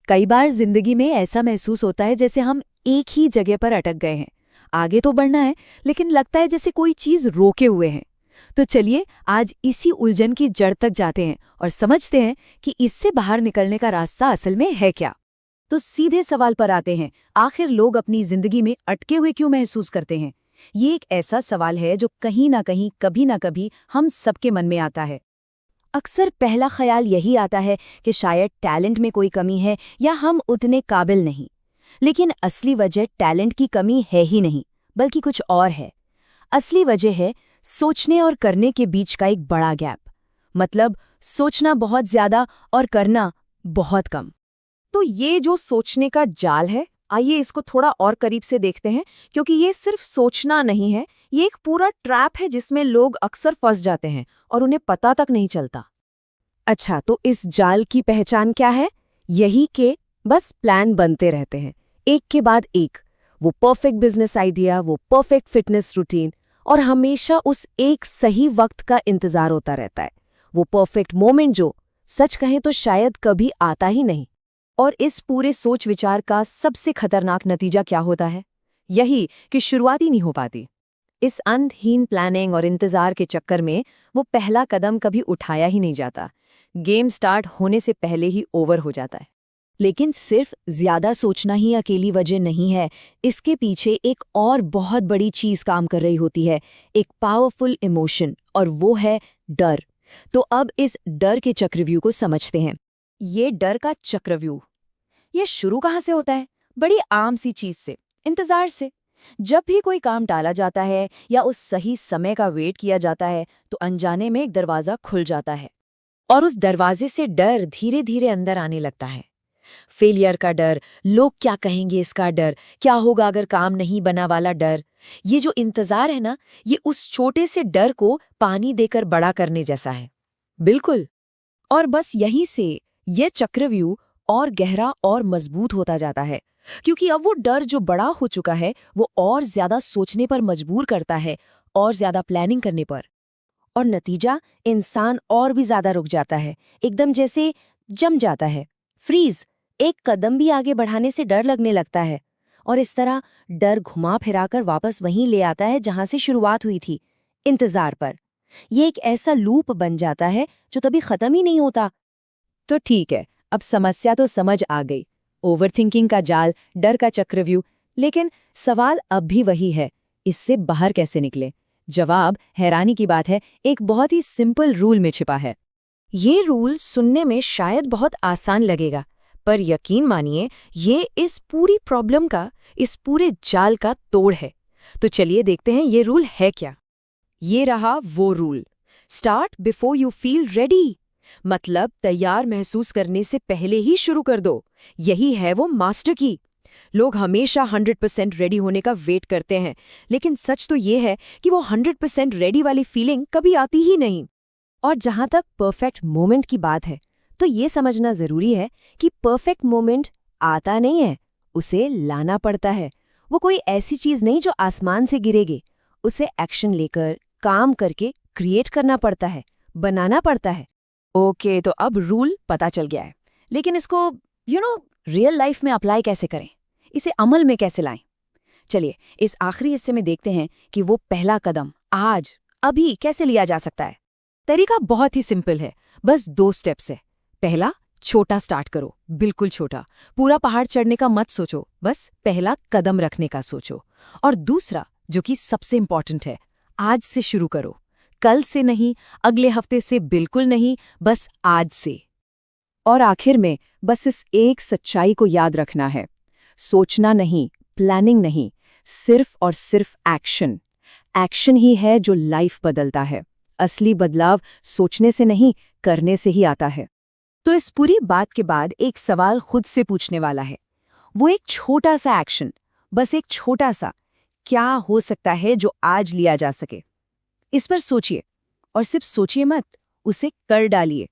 कई बार जिंदगी में ऐसा महसूस होता है जैसे हम एक ही जगह पर अटक गए हैं। आगे तो बढ़ना है, लेकिन लगता है जैसे कोई चीज रोके हुए है। तो चलिए आज इसी उलझन की जड़ तक जाते हैं और समझते हैं कि इससे बाहर निकलने का रास्ता असल में है क्या। तो सीधे सवाल पर आते हैं, आखिर लोग अपनी जिंदगी में अटके हुए क्यों महसूस करते हैं? ये एक ऐसा सवाल है जो कहीं ना कहीं कभी ना कभी हम सबके मन में आता है। अक्सर पहला ख्याल यही आता है कि शायद टैलेंट में कोई कमी है या हम उतने काबिल नहीं। लेकिन असली वजह टैलेंट की कमी है ही नहीं, बल्कि कुछ और है। असली वजह है सोचने और करने के बीच का एक बड़ा गैप। मतलब सोचना बहुत ज्यादा और करना बहुत कम। तो ये जो सोचने का जाल है, आइए इसको थोड़ा और करीब से देखते हैं, क्योंकि ये सिर्फ सोचना नहीं है, ये एक पूरा ट्रैप है जिसमें लोग अक्सर फंस जाते हैं और उन्हें पता तक नहीं चलता। अच्छा, तो इस जाल की पहचान क्या है? यही कि बस प्लान बनते रहते हैं, एक के बाद एक। वो परफेक्ट बिजनेस आइडिया, वो परफेक्ट फिटनेस रूटीन, और हमेशा उस एक सही वक्त का इंतजार होता रहता है। वो परफेक्ट मोमेंट जो सच कहें तो शायद कभी आता ही नहीं। और इस पूरे सोच विचार का सबसे खतरनाक नतीजा क्या होता है? यही कि शुरुआत ही नहीं हो पाती। इस अंतहीन प्लानिंग और इंतजार के चक्कर में वो पहला कदम कभी उठाया ही नहीं जाता। गेम स्टार्ट होने से पहले ही ओवर हो जाता है। लेकिन सिर्फ ज्यादा सोचना ही अकेली वजह नहीं है, इसके पीछे एक और बहुत बड़ी चीज काम कर रही होती है, एक पावरफुल इमोशन, और वो है डर। तो अब इस डर के चक्रव्यूह को समझते हैं। ये डर का चक्रव्यूह, ये शुरू कहाँ से होता है? बड़ी आम सी चीज से, इंतजार से। जब भी कोई काम टाला जाता है या उस सही समय का वेट किया जाता है, तो अनजाने में एक दरवाजा खुल जाता है और उस दरवाजे से डर धीरे धीरे अंदर आने लगता है। फेलियर का डर, लोग क्या कहेंगे इसका डर, क्या होगा अगर काम नहीं बना वाला डर। ये जो इंतजार है ना, ये उस छोटे से डर को पानी देकर बड़ा करने जैसा है। बिल्कुल। और बस यहीं से ये चक्रव्यूह और गहरा और मजबूत होता जाता है, क्योंकि अब वो डर जो बड़ा हो चुका है, वो और ज्यादा सोचने पर मजबूर करता है, और ज्यादा प्लानिंग करने पर। और नतीजा, इंसान और भी ज्यादा रुक जाता है, एकदम जैसे जम जाता है, फ्रीज। एक कदम भी आगे बढ़ाने से डर लगने लगता है, और इस तरह डर घुमा फिराकर वापस वहीं ले आता है जहां से शुरुआत हुई थी, इंतजार पर। ये एक ऐसा लूप बन जाता है जो कभी खत्म ही नहीं होता। तो ठीक है, अब समस्या तो समझ आ गई, ओवरथिंकिंग का जाल, डर का चक्रव्यूह। लेकिन सवाल अब भी वही है, इससे बाहर कैसे निकले? जवाब, हैरानी की बात है, एक बहुत ही सिंपल रूल में छिपा है। ये रूल सुनने में शायद बहुत आसान लगेगा, पर यकीन मानिए ये इस पूरी प्रॉब्लम का, इस पूरे जाल का तोड़ है। तो चलिए देखते हैं ये रूल है क्या। ये रहा वो rule, start before you feel ready. मतलब तैयार महसूस करने से पहले ही शुरू कर दो। यही है वो मास्टर की। लोग हमेशा 100% रेडी होने का वेट करते हैं, लेकिन सच तो ये है कि वो 100% रेडी वाली फीलिंग कभी आती ही नहीं। और जहां तक परफेक्ट मोमेंट की बात है, तो ये समझना जरूरी है कि परफेक्ट मोमेंट आता नहीं है, उसे लाना पड़ता है। वो कोई ऐसी चीज नहीं जो आसमान से गिरेगी, उसे एक्शन लेकर, काम करके क्रिएट करना पड़ता है, बनाना पड़ता है। ओके, तो अब रूल पता चल गया है, लेकिन इसको रियल लाइफ में अप्लाई कैसे करें, इसे अमल में कैसे लाएं? चलिए इस आखिरी हिस्से में देखते हैं कि वो पहला कदम आज, अभी कैसे लिया जा सकता है। तरीका बहुत ही सिंपल है, बस 2 स्टेप्स है। पहला, छोटा स्टार्ट करो, बिल्कुल छोटा। पूरा पहाड़ चढ़ने का मत सोचो, बस पहला कदम रखने का सोचो। और दूसरा, जो कि सबसे इंपॉर्टेंट है, आज से शुरू करो। कल से नहीं, अगले हफ्ते से बिल्कुल नहीं, बस आज से। और आखिर में बस इस एक सच्चाई को याद रखना है, सोचना नहीं, प्लानिंग नहीं, सिर्फ और सिर्फ एक्शन। एक्शन ही है जो लाइफ बदलता है। असली बदलाव सोचने से नहीं, करने से ही आता है। तो इस पूरी बात के बाद एक सवाल खुद से पूछने वाला है, वो एक छोटा सा एक्शन, बस एक छोटा सा, क्या हो सकता है जो आज लिया जा सके? इस पर सोचिए, और सिर्फ सोचिए मत, उसे कर डालिए।